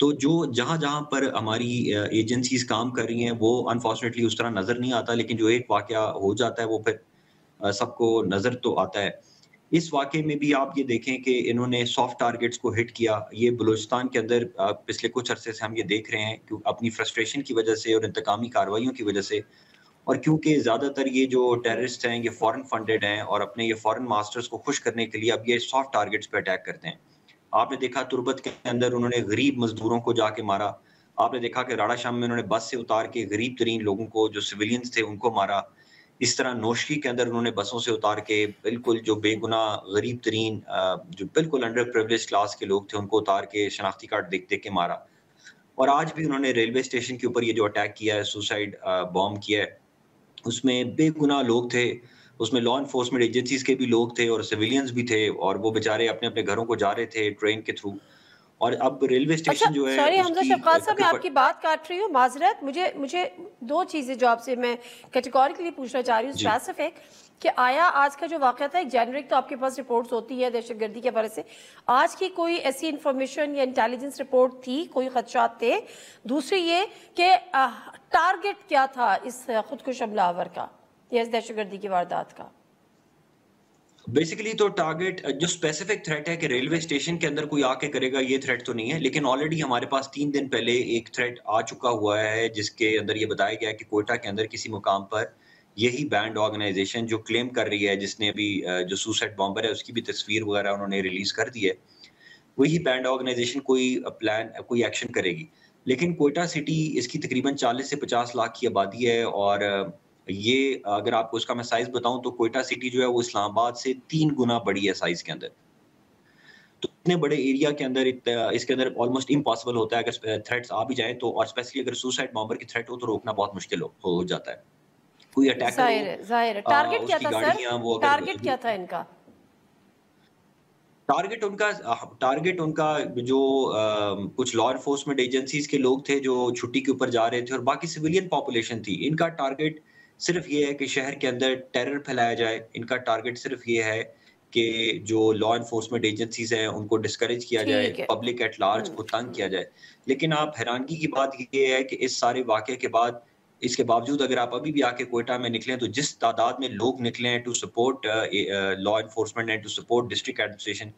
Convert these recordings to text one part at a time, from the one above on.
تو جو جہاں جہاں پر ہماری ایجنسیز کام کر رہی ہیں وہ انفارچونیٹلی اس طرح نظر نہیں آتا، لیکن جو ایک واقعہ ہو جاتا ہے وہ پھر سب کو نظر تو آتا ہے. اس واقعے میں بھی آپ یہ دیکھیں کہ انہوں نے سافٹ ٹارگٹس کو ہٹ کیا. یہ بلوچستان کے اندر پچھلے کچھ عرصے سے ہم یہ دیکھ رہے ہیں کہ اپنی فرسٹریشن کی وجہ سے اور انتقامی کارروائیوں کی وجہ سے، اور کیونکہ زیادہ تر یہ جو ٹیررسٹ ہیں یہ فورن فنڈڈ ہیں اور اپنے یہ فورن ماسٹرز کو خوش کرنے کے لیے اب یہ سافٹ ٹارگٹس پہ اٹیک کرتے ہیں. آپ نے دیکھا تربت کے اندر انہوں نے غریب مزدوروں کو جا کے مارا. آپ نے دیکھا کہ راڑا شام میں انہوں نے بس سے اتار کے غریب ترین لوگوں کو جو سویلینز تھے ان کو مارا. اس طرح نوشکی کے اندر انہوں نے بسوں سے اتار کے بالکل جو بے گناہ غریب ترین جو بالکل انڈر پریویلیج کلاس کے لوگ تھے ان کو اتار کے شناختی کارڈ دیکھ دیکھ کے مارا. اور آج بھی انہوں نے ریلوے اسٹیشن کے اوپر یہ جو اٹیک کیا ہے، سوسائڈ بوم کیا ہے، اس میں بے گناہ لوگ تھے، اس میں لا انفورسمنٹ ایجنسیز کے بھی لوگ تھے اور سویلینز بھی تھے، اور وہ بیچارے اپنے اپنے گھروں کو جا رہے تھے ٹرین کے تھرو. اور اب ریلوے اسٹیشن جو ہے سوری حمزہ شفقات صاحب، میں آپ کی بات کاٹ رہی ہوں، معذرت. مجھے دو چیزیں جو آپ سے میں کیٹیگوریکلی پوچھنا چاہ رہی ہوں اسپیسیفک، کہ آیا آج کا جو واقعہ تھا، ایک جنرک تو آپ کے پاس رپورٹس ہوتی ہے دہشت گردی کے بارے سے، آج کی کوئی ایسی انفارمیشن یا انٹیلیجنس رپورٹ تھی، کوئی خدشات تھے؟ دوسری یہ کہ ٹارگٹ کیا تھا اس خودکش حملہ آور کا یا اس دہشت گردی کی واردات کا؟ بیسیکلی تو ٹارگٹ جو اسپیسیفک تھریٹ ہے کہ ریلوے اسٹیشن کے اندر کوئی آ کے کرے گا، یہ تھریٹ تو نہیں ہے. لیکن آلریڈی ہمارے پاس 3 دن پہلے ایک تھریٹ آ چکا ہوا ہے جس کے اندر یہ بتایا گیا کہ کوئٹہ کے اندر کسی مقام پر یہی بینڈ آرگنائزیشن جو کلیم کر رہی ہے، جس نے ابھی جو سوسائڈ بامبر ہے اس کی بھی تصویر وغیرہ انہوں نے ریلیز کر دی ہے، وہی بینڈ آرگنائزیشن کوئی ایکشن کرے گی. لیکن کوئٹہ سٹی اس کی تقریباً 40 سے 50 لاکھ کی آبادی ہے، اور یہ اگر آپ کو اس کا میں سائز بتاؤں تو کوئٹہ سٹی جو ہے وہ اسلام آباد سے 3 گنا بڑی ہے سائز کے اندر. تو اتنے بڑے ایریا کے اندر اس کے اندر آلموسٹ امپاسبل ہوتا ہے اگر تھریٹس آ بھی جائیں تو، اور اسپیشلی اگر سوسائڈ بامبر کی تھریٹ ہو تو روکنا بہت مشکل ہو جاتا ہے. کوئی اٹیکر ظاہر ہے. ٹارگٹ کیا تھا سر؟ ٹارگٹ کیا تھا ان کا؟ ٹارگٹ ان کا جو کچھ لا انفورسمنٹ ایجنسیز کے لوگ تھے جو چھٹی کے اوپر جا رہے تھے، اور باقی سویلین پاپولیشن تھی. ان کا ٹارگٹ صرف یہ ہے کہ شہر کے اندر ٹیرر پھیلایا جائے. ان کا ٹارگٹ صرف یہ ہے کہ جو لا انفورسمنٹ ایجنسیز ہیں ان کو ڈسکریج کیا جائے، پبلک ایٹ لارج کو تنگ کیا جائے. لیکن آپ حیرانگی کی بات یہ ہے کہ اس سارے واقعے کے بعد، اس کے باوجود اگر آپ ابھی بھی آ کے کوئٹہ میں نکلیں تو جس تعداد میں لوگ نکلے ہیں to support law enforcement and to support district administration,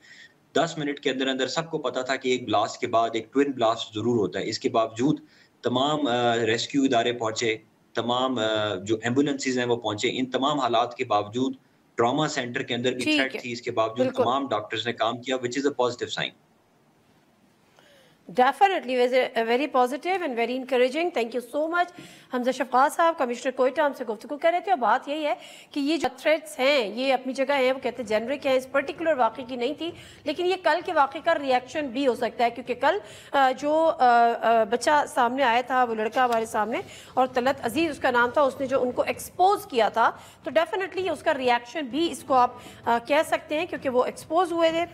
10 minute کے اندر اندر سب کو پتا تھا کہ ایک بلاسٹ کے بعد ایک ٹوین بلاسٹ ضرور ہوتا ہے. اس کے باوجود تمام ریسکیو ادارے پہنچے، تمام جو ایمبولینسز ہیں وہ پہنچے. ان تمام حالات کے باوجود ٹراما سینٹر کے اندر بھی تھریٹ تھی، اس کے باوجود تمام ڈاکٹرز نے کام کیا، which is a positive sign. Definitely, very positive and very encouraging. Thank you so much. حمزہ شفقات صاحب کمشنر کوئٹہ ہم سے گفتگو کر رہے تھے، اور بات یہی ہے کہ یہ جو تھریٹس ہیں یہ اپنی جگہ ہیں، وہ کہتے ہیں جنرک ہیں، اس پرٹیکولر واقعے کی نہیں تھی، لیکن یہ کل کے واقعے کا ریئیکشن بھی ہو سکتا ہے، کیونکہ کل جو بچہ سامنے آیا تھا، وہ لڑکا ہمارے سامنے، اور طلعت عزیز اس کا نام تھا، اس نے جو ان کو ایکسپوز کیا تھا، تو ڈیفینیٹلی اس کا ریئیکشن بھی اس کو آپ کہہ سکتے ہیں، کیونکہ وہ ایکسپوز ہوئے تھے.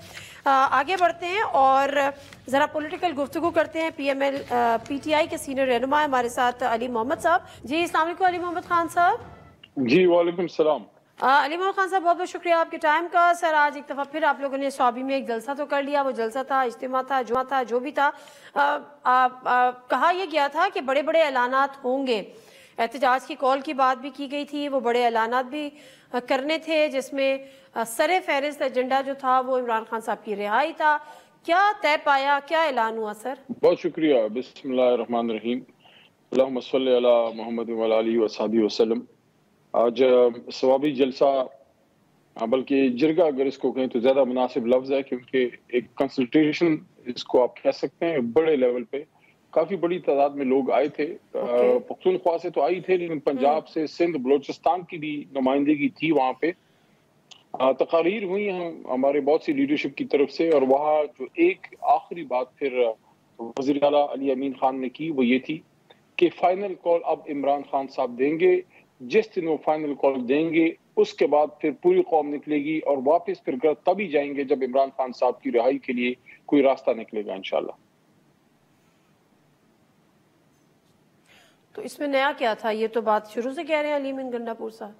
آگے بڑھتے ہیں اور ذرا پولیٹیکل گفتگو کرتے ہیں. P M L P T I کے سینئر رہنما ہمارے ساتھ علی محمد صاحب. جی السلام علیکم علی محمد خان صاحب. جی وعلیکم السلام. علی محمد خان صاحب بہت بہت شکریہ آپ کے ٹائم کا. سر آج ایک دفعہ پھر آپ لوگوں نے صوابی میں ایک جلسہ تو کر لیا، وہ جلسہ تھا، اجتماع تھا، جو بھی تھا، کہا یہ گیا تھا کہ بڑے بڑے اعلانات ہوں گے. احتجاج کی کال کی بات بھی کی گئی تھی، وہ بڑے اعلانات بھی کرنے تھے، جس میں سر فہرست ایجنڈا جو تھا وہ عمران خان صاحب کی رہائی تھا. کیا طے پایا، کیا اعلان ہوا سر؟ بہت شکریہ. بسم اللہ الرحمن الرحیم. اللہم صلی علی محمد وعلی آلہ وصحبہ وسلم. آج ثوابی جلسہ، بلکہ جرگہ اگر اس کو کہیں تو زیادہ مناسب لفظ ہے، کیونکہ ایک کنسلٹیشن اس کو آپ کہہ سکتے ہیں بڑے لیول پہ. کافی بڑی تعداد میں لوگ آئے تھے، پختونخوا سے تو آئی تھے، لیکن پنجاب سے، سندھ، بلوچستان کی بھی نمائندگی تھی وہاں پہ. تقاریر ہوئی ہمارے بہت سی لیڈرشپ کی طرف سے، اور وہاں جو ایک آخری بات پھر وزیر اعلیٰ علی امین خان نے کی وہ یہ تھی کہ فائنل کال اب عمران خان صاحب دیں گے. جس دن وہ فائنل کال دیں گے اس کے بعد پھر پوری قوم نکلے گی، اور واپس پھر گھر تبھی جائیں گے جب عمران خان صاحب کی رہائی کے لیے کوئی راستہ نکلے گا انشاءاللہ. تو اس میں نیا کیا تھا؟ یہ تو بات شروع سے کہہ رہے ہیں علی امین گنڈا پور صاحب.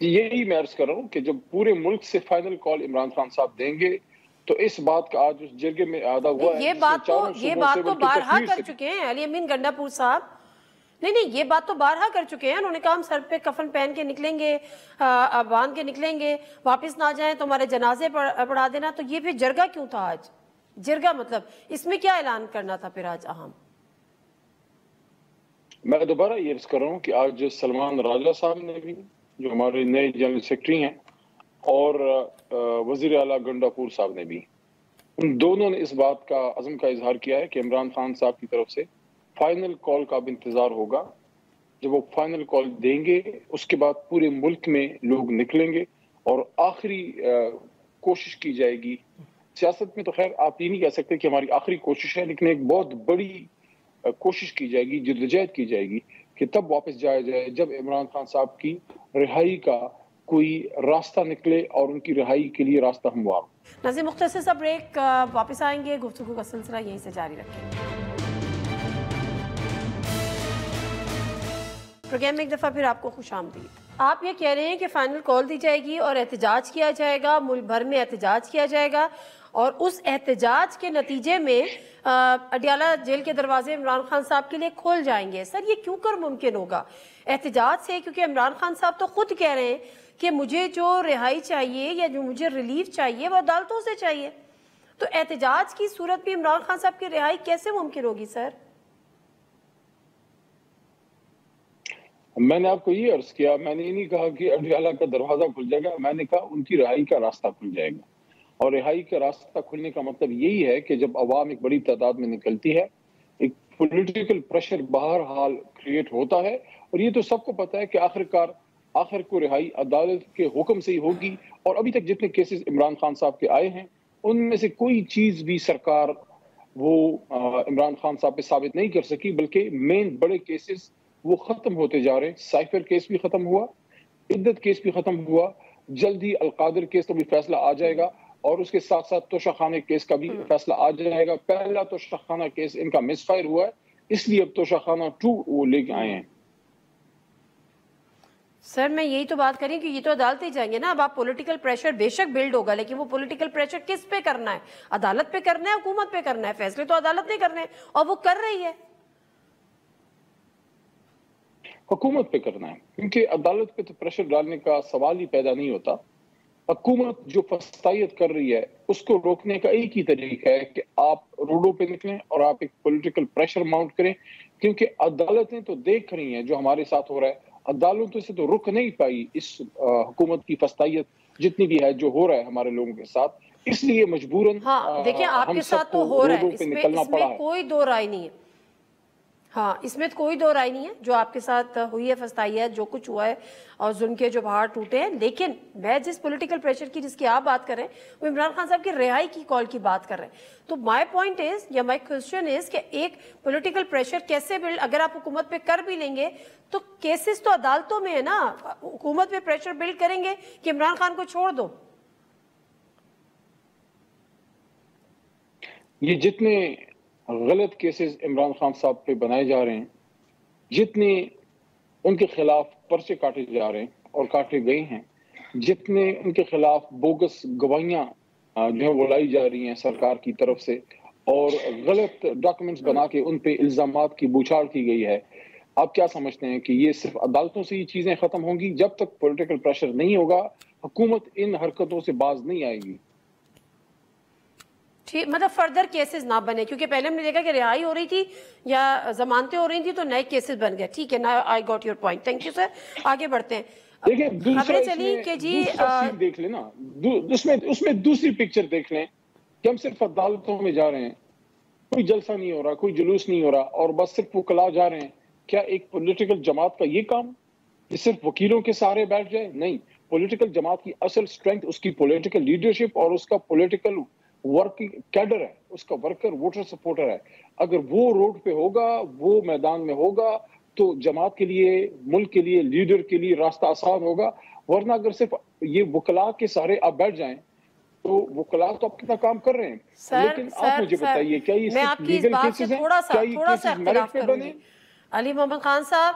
یہی میں عرض کر رہا ہوں کہ جب پورے ملک سے فائنل کال عمران خان صاحب دیں گے تو اس بات کا آج اس جرگے میں اعادہ ہوا ہے. یہ بات تو بارہا کر چکے ہیں علی امین گنڈا پور صاحب. نہیں یہ بات تو بارہا کر چکے ہیں. انہوں نے کہا ہم سر پہ کفن پہن کے نکلیں گے, باندھ کے نکلیں گے, واپس نہ جائیں تو ہمارے جنازے پڑھا دینا. تو یہ پھر جرگہ کیوں تھا آج؟ جرگہ مطلب اس میں کیا اعلان کرنا تھا پھر آج اہم؟ میں دوبارہ یہ عرض کر رہا ہوں کہ آج سلمان راجہ صاحب نے بھی, جو ہمارے نئے جنرل سیکرٹری ہیں, اور وزیر اعلیٰ گنڈا پور صاحب نے بھی, ان دونوں نے اس بات کا عزم کا اظہار کیا ہے کہ عمران خان صاحب کی طرف سے فائنل کال کا اب انتظار ہوگا. جب وہ فائنل کال دیں گے اس کے بعد پورے ملک میں لوگ نکلیں گے اور آخری کوشش کی جائے گی. سیاست میں تو خیر آپ یہ نہیں کہہ سکتے کہ ہماری آخری کوشش ہے, لیکن ایک بہت بڑی کوشش کی جائے گی, جدوجہد کی جائے گی کہ تب واپس جایا جائے جب عمران خان صاحب کی رہائی کا کوئی راستہ نکلے اور ان کی رہائی کے لیے راستہ ہموار. ناظرین مختصر سا بریک, واپس آئیں گے, گفتگو کا سلسلہ یہیں سے جاری رکھیں گے. پروگرام میں ایک دفعہ پھر آپ کو خوش آمدید. آپ یہ کہہ رہے ہیں کہ فائنل کال دی جائے گی اور احتجاج کیا جائے گا, ملک بھر میں احتجاج کیا جائے گا, اور اس احتجاج کے نتیجے میں اڈیالہ جیل کے دروازے عمران خان صاحب کے لیے کھول جائیں گے. سر یہ کیوں کر ممکن ہوگا احتجاج سے؟ کیونکہ عمران خان صاحب تو خود کہہ رہے ہیں کہ مجھے جو رہائی چاہیے یا جو مجھے ریلیف چاہیے وہ عدالتوں سے چاہیے. تو احتجاج کی صورت بھی عمران خان صاحب کی رہائی کیسے ممکن ہوگی سر؟ میں نے آپ کو یہ عرض کیا, میں نے یہ نہیں کہا کہ اڈیالہ کا دروازہ کھل جائے گا, میں نے کہا ان کی رہائی کا راستہ کھل جائے گا. اور رہائی کا راستہ کھلنے کا مطلب یہی ہے کہ جب عوام ایک بڑی تعداد میں نکلتی ہے, ایک پولیٹیکل پریشر بہرحال کریٹ ہوتا ہے, اور یہ تو سب کو پتا ہے کہ آخر کو رہائی عدالت کے حکم سے ہی ہوگی. اور ابھی تک جتنے کیسز عمران خان صاحب کے آئے ہیں ان میں سے کوئی چیز بھی سرکار وہ عمران خان صاحب پہ ثابت نہیں کر سکی, بلکہ مین بڑے کیسز وہ ختم ہوتے جا رہے ہیں. سائفر کیس بھی ختم ہوا, عدت کیس بھی ختم ہوا, جلد ہی القادر کیس کا بھی فیصلہ آ جائے گا, اور اس کے ساتھ ساتھ توشہ خانہ کیس کا بھی فیصلہ آ جائے گا. پہلا توشہ خانہ کیس ان کا مس فائر ہوا ہے, اس لیے اب توشہ خانہ 2 وہ لے کے آئے ہیں. سر میں یہی تو بات کریں کہ یہ تو عدالتیں جائیں گے نا. اب آپ پولیٹیکل پریشر بے شک بلڈ ہوگا, لیکن وہ پولیٹیکل پریشر کس پہ کرنا ہے؟ عدالت پہ کرنا ہے, حکومت پہ کرنا ہے؟ فیصلے تو عدالت نے کرنے ہیں اور وہ کر رہی ہے. حکومت پہ کرنا ہے, کیونکہ عدالت پہ تو پریشر ڈالنے کا سوال ہی پیدا نہیں ہوتا. حکومت جو فسطائیت کر رہی ہے اس کو روکنے کا ایک ہی طریقہ ہے کہ آپ روڈوں پہ نکلیں اور آپ ایک پولیٹیکل پریشر ماؤنٹ کریں, کیونکہ عدالتیں تو دیکھ رہی ہیں جو ہمارے ساتھ ہو رہا ہے. عدالتوں سے تو رک نہیں پائی اس حکومت کی فسطائیت جتنی بھی ہے جو ہو رہا ہے ہمارے لوگوں کے ساتھ, اس لیے مجبوراً ہاں دیکھیں آپ کے ساتھ تو ہو رہا ہے, اس میں کوئی دو رائے نہیں ہے. ہاں اس میں کوئی دو رائے نہیں ہے, جو آپ کے ساتھ ہوئی ہے فسطائیت, جو کچھ ہوا ہے اور ظلم کے جو پہاڑ ٹوٹے ہیں. لیکن میں جس پولیٹیکل پریشر کی جس کی آپ بات کر رہے ہیں وہ عمران خان صاحب کی رہائی کی کال کی بات کر رہے ہیں. تو مائی پوائنٹ از یا مائی کوسچن از کہ ایک پولیٹیکل پریشر کیسے بلڈ, اگر آپ حکومت پہ کر بھی لیں گے تو کیسز تو عدالتوں میں ہے نا, حکومت پہ پریشر بلڈ کریں گے کہ عمران خان کو چھوڑ دو. یہ جتنے غلط کیسز عمران خان صاحب پہ بنائے جا رہے ہیں, جتنے ان کے خلاف پرچے کاٹے جا رہے ہیں اور کاٹے گئے ہیں, جتنے ان کے خلاف بوگس گواہیاں جو ہیں وہ لائی جا رہی ہیں سرکار کی طرف سے, اور غلط ڈاکومنٹس بنا کے ان پہ الزامات کی بوچھاڑ کی گئی ہے, آپ کیا سمجھتے ہیں کہ یہ صرف عدالتوں سے یہ چیزیں ختم ہوں گی؟ جب تک پولیٹیکل پریشر نہیں ہوگا حکومت ان حرکتوں سے باز نہیں آئے گی. مطلب فردر کیسز نہ بنے, کیونکہ پہلے ہم نے دیکھا کہ رہائی ہو رہی تھی یا ضمانتیں ہو رہی تھی تو نئے کیسز بن گئے. ٹھیک ہے نا, I got your point, thank you sir. آگے بڑھتے ہیں. خبریں چلی کہ جی دیکھ لیں نا, اس میں دوسری پکچر دیکھ لیں کہ ہم صرف عدالتوں میں جا رہے ہیں, کوئی جلسہ نہیں ہو رہا, کوئی جلوس نہیں ہو رہا, اور بس صرف وکلاء جا رہے ہیں. کیا ایک پولیٹیکل جماعت کا یہ کام کہ صرف وکیلوں کے سہارے بیٹھ جائے؟ نہیں, پولیٹیکل جماعت کی اصل سٹرینتھ اس کی پولیٹیکل لیڈرشپ اور اس کا پولیٹیکل ورکنگ کیڈر ہے, اس کا ورکر ووٹر سپورٹر ہے. اگر وہ روڈ پہ ہوگا, وہ میدان میں ہوگا, تو جماعت کے لیے, ملک کے لیے, لیڈر کے لیے راستہ آسان ہوگا. ورنہ اگر صرف یہ وکلاء کے سارے آپ بیٹھ جائیں تو وکلاء تو آپ کتنا کام کر رہے ہیں, لیکن آپ مجھے بتائیے کیا یہ میں آپ کی اس بات سے تھوڑا سا اختلاف کروں گی. علی محمد خان صاحب,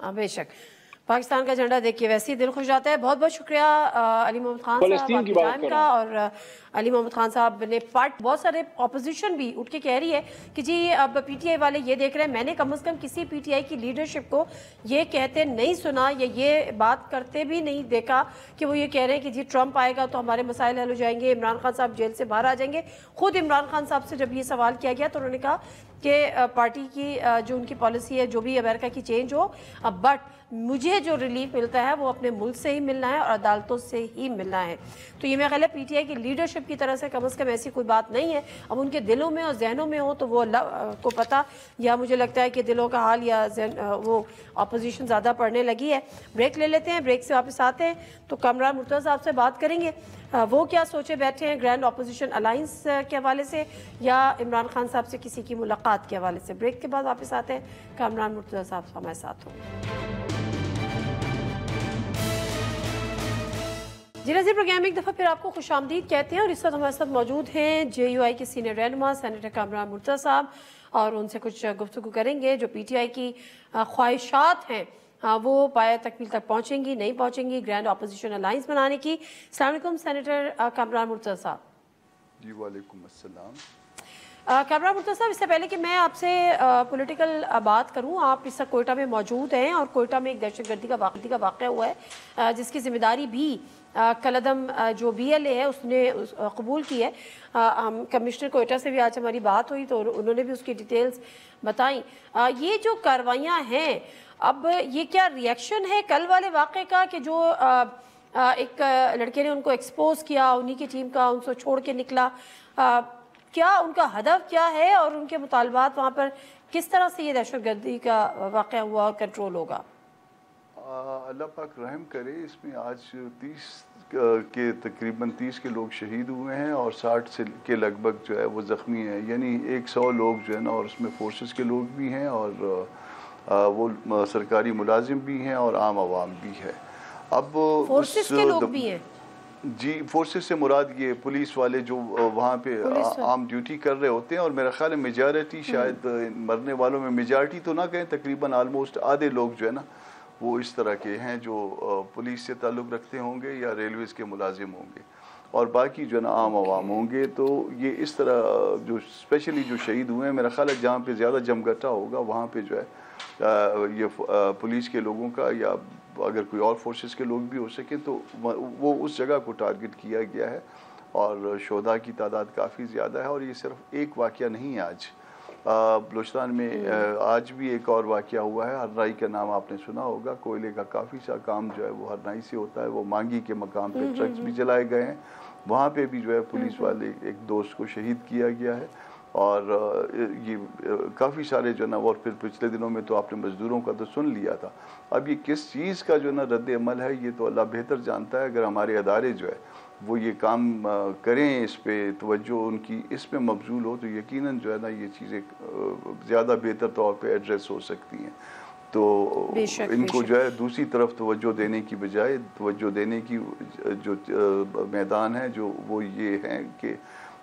بے شک پاکستان کا جھنڈا دیکھ کے ویسے ہی دل خوش جاتا ہے. بہت بہت شکریہ علی محمد خان صاحب آپ کے ٹائم کا. اور علی محمد خان صاحب نے بہت سارے اپوزیشن بھی اٹھ کے کہہ رہی ہے کہ جی اب پی ٹی آئی والے یہ دیکھ رہے ہیں, میں نے کم از کم کسی پی ٹی آئی کی لیڈرشپ کو یہ کہتے نہیں سنا یا یہ بات کرتے بھی نہیں دیکھا کہ وہ یہ کہہ رہے ہیں کہ جی ٹرمپ آئے گا تو ہمارے مسائل حل ہو جائیں گے, عمران خان صاحب جیل سے باہر آ جائیں گے. خود عمران خان صاحب سے جب یہ سوال کیا گیا تو انہوں نے کہا کہ پارٹی کی جو ان کی پالیسی ہے جو بھی امریکہ کی چینج ہو, بٹ مجھے جو ریلیف ملتا ہے وہ اپنے ملک سے ہی ملنا ہے اور عدالتوں سے ہی ملنا ہے. تو یہ میرا خیال ہے پی ٹی آئی کی لیڈرشپ کی طرح سے کم از کم ایسی کوئی بات نہیں ہے. اب ان کے دلوں میں اور ذہنوں میں ہو تو وہ اللہ کو پتہ, یا مجھے لگتا ہے کہ دلوں کا حال یا وہ اپوزیشن زیادہ پڑھنے لگی ہے. بریک لے لیتے ہیں, بریک سے واپس آتے ہیں تو کامران مرتضیٰ صاحب سے بات کریں گے وہ کیا سوچے بیٹھے ہیں گرینڈ اپوزیشن الائنس کے حوالے سے یا عمران خان صاحب سے کسی کی ملاقات کے حوالے سے. بریک کے بعد واپس آتے ہیں, کامران مرتضیٰ صاحب ہمارے ساتھ ہوں. جی ناظرین, پروگرام ایک دفعہ پھر آپ کو خوش آمدید کہتے ہیں اور اس وقت ہمارے ساتھ موجود ہیں جے یو آئی کے سینئر رہنما سینیٹر کامران مرتضیٰ صاحب, اور ان سے کچھ گفتگو کریں گے جو پی ٹی آئی کی خواہشات ہیں وہ پایہ تکمیل تک پہنچیں گی نہیں پہنچیں گی گرینڈ اپوزیشن الائنس بنانے کی. السلام علیکم سینیٹر کامران مرتضیٰ صاحب. جی وعلیکم السلام. کامران مرتضیٰ صاحب, اس سے پہلے کہ میں آپ سے پولیٹیکل بات کروں, آپ اس وقت کوئٹہ میں موجود ہیں اور کوئٹہ میں ایک دہشت گردی کا واقعہ ہوا ہے جس کی ذمہ داری بھی کلعدم جو بی ایل اے ہے اس نے قبول کی ہے. کمشنر کوئٹہ سے بھی آج ہماری بات ہوئی تو انہوں نے بھی اس کی ڈیٹیلز بتائیں. یہ جو کارروائیاں ہیں اب یہ کیا ری ایکشن ہے کل والے واقعے کا کہ جو ایک لڑکے نے ان کو ایکسپوز کیا, انہی کی ٹیم کا ان سے چھوڑ کے نکلا, کیا ان کا ہدف کیا ہے اور ان کے مطالبات وہاں پر کس طرح سے یہ دہشت گردی کا واقعہ ہوا اور کنٹرول ہوگا؟ اللہ پاک رحم کرے. اس میں آج 30 کے تقریباً 30 کے لوگ شہید ہوئے ہیں اور 60 کے لگ بھگ جو ہے وہ زخمی ہیں, یعنی 100 لوگ جو ہے نا, اور اس میں فورسز کے لوگ بھی ہیں اور وہ سرکاری ملازم بھی ہیں اور عام عوام بھی ہے. اب فورسز کے لوگ بھی ہیں؟ جی, فورسز سے مراد یہ پولیس والے جو وہاں پہ عام ڈیوٹی کر رہے ہوتے ہیں, اور میرا خیال ہے میجارٹی, شاید مرنے والوں میں میجارٹی تو نہ کہیں, تقریباً آلموسٹ آدھے لوگ جو ہے نا وہ اس طرح کے ہیں جو پولیس سے تعلق رکھتے ہوں گے یا ریلویز کے ملازم ہوں گے, اور باقی جو ہے نا عام عوام ہوں گے. تو یہ اس طرح جو اسپیشلی جو شہید ہوئے ہیں, میرا خیال ہے جہاں پہ زیادہ جمگٹا ہوگا وہاں پہ جو ہے یہ پولیس کے لوگوں کا یا اگر کوئی اور فورسز کے لوگ بھی ہو سکیں تو وہ اس جگہ کو ٹارگٹ کیا گیا ہے, اور شہداء کی تعداد کافی زیادہ ہے. اور یہ صرف ایک واقعہ نہیں ہے. آج بلوچستان میں آج بھی ایک اور واقعہ ہوا ہے, ہرنائی کا نام آپ نے سنا ہوگا. کوئلے کا کافی سا کام جو ہے وہ ہرنائی سے ہوتا ہے. وہ مانگی کے مقام پہ ٹرکس بھی جلائے گئے ہیں, وہاں پہ بھی جو ہے پولیس والے ایک دوست کو شہید کیا گیا ہے. اور یہ کافی سارے جو ہے نا, اور پھر پچھلے دنوں میں تو آپ نے مزدوروں کا تو سن لیا تھا. اب یہ کس چیز کا جو ہے نا رد عمل ہے یہ تو اللہ بہتر جانتا ہے. اگر ہمارے ادارے جو ہے وہ یہ کام کریں, اس پہ توجہ ان کی اس پہ مبذول ہو, تو یقیناً جو ہے نا یہ چیزیں زیادہ بہتر طور پہ ایڈریس ہو سکتی ہیں. تو ان کو جو ہے دوسری طرف توجہ دینے کی بجائے توجہ دینے کی جو میدان ہے جو وہ یہ ہیں کہ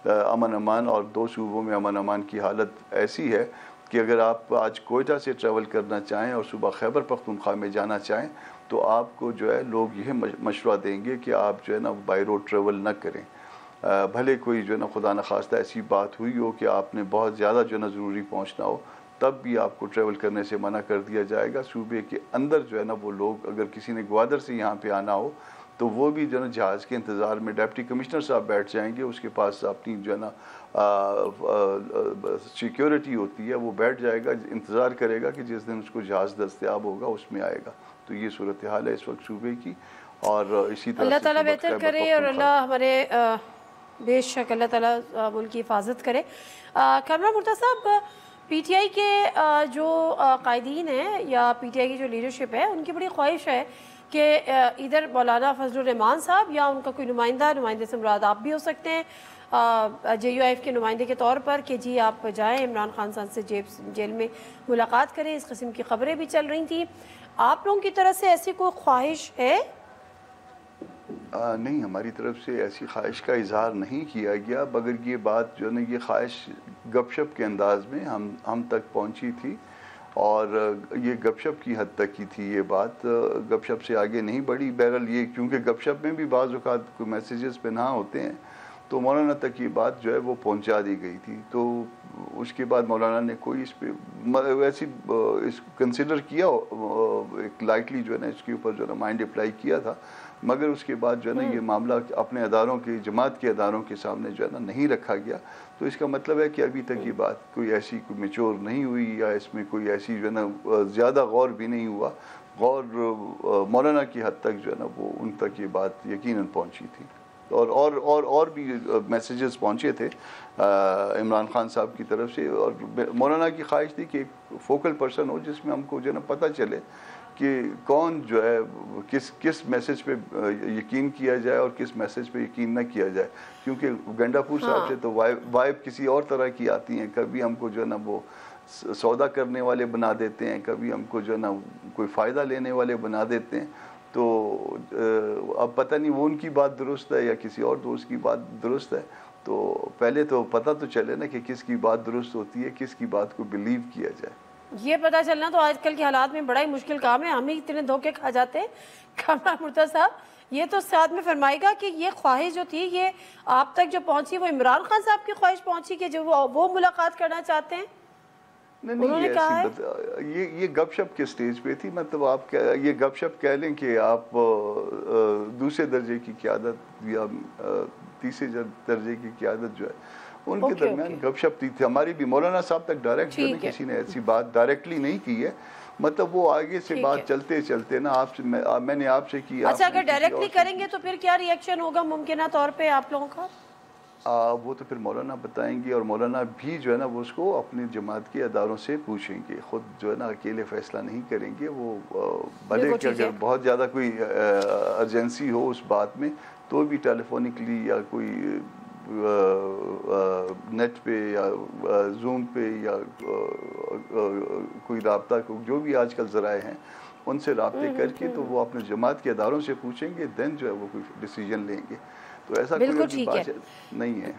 امن امان, اور 2 صوبوں میں امن امان کی حالت ایسی ہے کہ اگر آپ آج کوئٹہ سے ٹریول کرنا چاہیں اور صبح خیبر پختونخوا میں جانا چاہیں تو آپ کو جو ہے لوگ یہ مشورہ دیں گے کہ آپ جو ہے نا بائی روڈ ٹریول نہ کریں. بھلے کوئی جو ہے نا خدا نخواستہ ایسی بات ہوئی ہو کہ آپ نے بہت زیادہ جو ہے نا ضروری پہنچنا ہو, تب بھی آپ کو ٹریول کرنے سے منع کر دیا جائے گا. صوبے کے اندر جو ہے نا وہ لوگ, اگر کسی نے گوادر سے یہاں پہ آنا ہو تو وہ بھی جو ہے نا جہاز کے انتظار میں ڈپٹی کمشنر صاحب بیٹھ جائیں گے, اس کے پاس اپنی جو ہے نا سیکیورٹی ہوتی ہے, وہ بیٹھ جائے گا, انتظار کرے گا کہ جس دن اس کو جہاز دستیاب ہوگا اس میں آئے گا. تو یہ صورتحال ہے اس وقت صوبے کی, اور اسی طرح اللہ تعالیٰ بہتر کرے اور اللہ ہمارے بے شک اللہ تعالیٰ ملک کی حفاظت کرے. کامران مرتضیٰ صاحب, پی ٹی آئی کے جو قائدین ہیں یا پی ٹی آئی کی جو لیڈرشپ ہے ان کی بڑی خواہش ہے کہ ادھر مولانا فضل الرحمان صاحب یا ان کا کوئی نمائندے سے مراد آپ بھی ہو سکتے ہیں جے یو آئی ایف کے نمائندے کے طور پر, کہ جی آپ جائیں عمران خان صاحب سے جیل میں ملاقات کریں. اس قسم کی خبریں بھی چل رہی تھیں. آپ لوگوں کی طرف سے ایسی کوئی خواہش ہے؟ نہیں, ہماری طرف سے ایسی خواہش کا اظہار نہیں کیا گیا, مگر یہ بات جو ہے نا یہ خواہش گپ شپ کے انداز میں ہم تک پہنچی تھی. اور یہ گپ شپ کی حد تک کی تھی یہ بات، گپ شپ سے آگے نہیں بڑھی. بہرحال یہ کیونکہ گپ شپ میں بھی بعض اوقات کوئی میسیجز پہ نہ ہوتے ہیں تو مولانا تک یہ بات جو ہے وہ پہنچا دی گئی تھی. تو اس کے بعد مولانا نے کوئی اس پہ ویسی اس کنسیڈر کیا، ایک لائٹلی جو ہے نا اس کے اوپر جو ہے نا مائنڈ اپلائی کیا تھا، مگر اس کے بعد جو ہے نا یہ معاملہ اپنے اداروں کے جماعت کے اداروں کے سامنے جو ہے نا نہیں رکھا گیا. تو اس کا مطلب ہے کہ ابھی تک یہ بات کوئی ایسی کوئی میچور نہیں ہوئی، یا اس میں کوئی ایسی جو ہے نا زیادہ غور بھی نہیں ہوا. غور مولانا کی حد تک جو ہے نا وہ ان تک یہ بات یقیناً پہنچی تھی. اور بھی میسیجز پہنچے تھے عمران خان صاحب کی طرف سے، اور مولانا کی خواہش تھی کہ ایک فوکل پرسن ہو جس میں ہم کو جو ہے نا پتہ چلے کہ کون جو ہے کس میسیج پہ یقین کیا جائے اور کس میسیج پہ یقین نہ کیا جائے. کیونکہ گنڈا پور صاحب سے تو وائب کسی اور طرح کی آتی ہیں، کبھی ہم کو جو ہے نا وہ سودا کرنے والے بنا دیتے ہیں، کبھی ہم کو جو ہے نا کوئی فائدہ لینے والے بنا دیتے ہیں. تو اب پتہ نہیں وہ ان کی بات درست ہے یا کسی اور دوست کی بات درست ہے. تو پہلے تو پتہ تو چلے نا کہ کس کی بات درست ہوتی ہے، کس کی بات کو بلیو کیا جائے. یہ پتہ چلنا تو آج کل کے حالات میں بڑا ہی مشکل کام ہے. ہم ہی اتنے دھوکے کھا جاتے ہیں. کامران مرتضیٰ صاحب یہ تو ساتھ میں فرمائے گا کہ یہ خواہش جو تھی یہ آپ تک جو پہنچی وہ عمران خان صاحب کی خواہش پہنچی کہ جو وہ ملاقات کرنا چاہتے ہیں؟ نہیں یہ گپ شپ کے سٹیج پہ تھی. مطلب آپ یہ گپ شپ کہہ لیں کہ آپ دوسرے درجے کی قیادت یا تیسرے درجے کی قیادت جو ہے ان کے درمیان گپ شپ تھی. ہماری بھی مولانا صاحب تک ڈائریکٹ کسی نے ایسی بات ڈائریکٹلی نہیں کی ہے. مطلب وہ آگے سے بات چلتے چلتے نا آپ سے میں نے آپ سے کی. اچھا اگر ڈائریکٹلی کریں گے تو پھر کیا ری ایکشن ہوگا ممکنہ طور پہ آپ لوگوں کا؟ وہ تو پھر مولانا بتائیں گے، اور مولانا بھی جو ہے نا وہ اس کو اپنی جماعت کے اداروں سے پوچھیں گے. خود جو ہے نا اکیلے فیصلہ نہیں کریں گے. وہ بھلے کہ اگر بہت زیادہ کوئی ارجنسی ہو اس بات میں تو بھی ٹیلی فونکلی یا کوئی نیٹ پہ یا زوم پہ یا کوئی رابطہ جو بھی آج کل ذرائع ہیں ان سے رابطے کر کے تو وہ اپنے جماعت کے اداروں سے پوچھیں گے، دین جو ہے وہ کوئی ڈیسیجن لیں گے. تو ایسا کوئی بات نہیں ہے.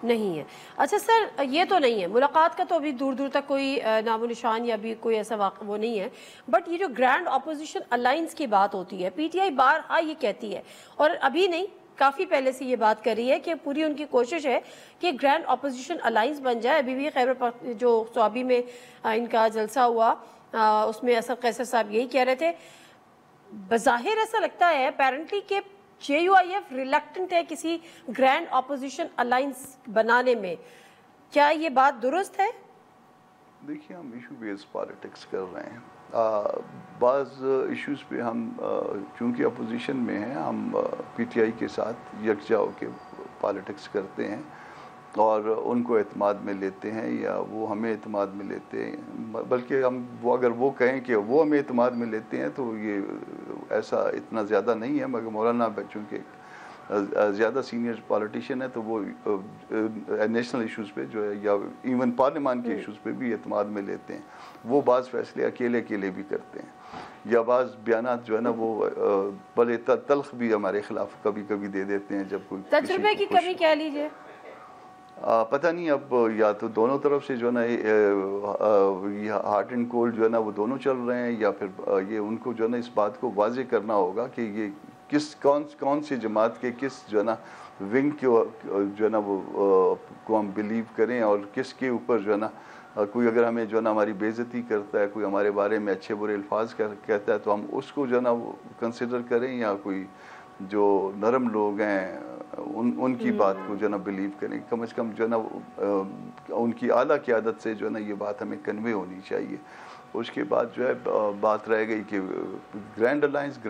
نہیں ہے. اچھا سر یہ تو نہیں ہے ملاقات کا، تو ابھی دور دور تک کوئی نام و نشان یا بھی کوئی ایسا واقع وہ نہیں ہے. بٹ یہ جو گرینڈ اپوزیشن الائنس کی بات ہوتی ہے، پی ٹی آئی بارہا یہ کہتی ہے اور ابھی نہیں کافی پہلے سے یہ بات کر رہی ہے کہ پوری ان کی کوشش ہے کہ گرینڈ اپوزیشن الائنس بن جائے. ابھی بھی خیبر جو صوابی میں ان کا جلسہ ہوا اس میں اسد قیصر صاحب یہی کہہ رہے تھے. بظاہر ایسا لگتا ہے اپیرنٹلی کہ جے یو آئی ایف ریلیکٹنٹ ہے کسی گرینڈ اپوزیشن الائنس بنانے میں. کیا یہ بات درست ہے؟ دیکھیے ہم ایشو بیس پالیٹکس کر رہے ہیں. بعض ایشوز پہ ہم چونکہ اپوزیشن میں ہیں ہم پی ٹی آئی کے ساتھ یکجا ہو کے پالیٹکس کرتے ہیں اور ان کو اعتماد میں لیتے ہیں یا وہ ہمیں اعتماد میں لیتے ہیں. بلکہ ہم وہ اگر وہ کہیں کہ وہ ہمیں اعتماد میں لیتے ہیں تو یہ ایسا اتنا زیادہ نہیں ہے. مگر مولانا چونکہ زیادہ سینئر پالیٹیشین ہے تو وہ نیشنل ایشوز پہ جو ہے یا ایون پارلیمان کے ایشوز پہ بھی اعتماد میں لیتے ہیں. وہ بعض فیصلے اکیلے بھی کرتے ہیں یا بعض بیانات جو ہے نا وہ بڑے تلخ بھی ہمارے خلاف کبھی کبھی دے دیتے ہیں. جب کوئی تجربے کی کمی کہہ لیجیے. پتہ نہیں اب یا تو دونوں طرف سے جو ہے نا یہ ہارٹ اینڈ کولڈ جو ہے نا وہ دونوں چل رہے ہیں یا پھر یہ ان کو جو ہے نا اس بات کو واضح کرنا ہوگا کہ یہ کون سی جماعت کے کس جو ہے نا ونگ جو ہے نا وہ کو ہم بلیو کریں اور کس کے اوپر جو ہے نا کوئی اگر ہمیں جو ہے نا ہماری بے عزتی کرتا ہے، کوئی ہمارے بارے میں اچھے برے الفاظ کہتا ہے تو ہم اس کو جو ہے نا وہ کنسیڈر کریں یا کوئی جو نرم لوگ ہیں ان کی بات کو جو ہے نا بلیو کریں. کم از کم جو ہے نا ان کی اعلیٰ قیادت سے جو ہے نا یہ بات ہمیں کنوے ہونی چاہیے. اس کے بعد جو ہے بات رہ گئی کہ گرینڈ الائنس جو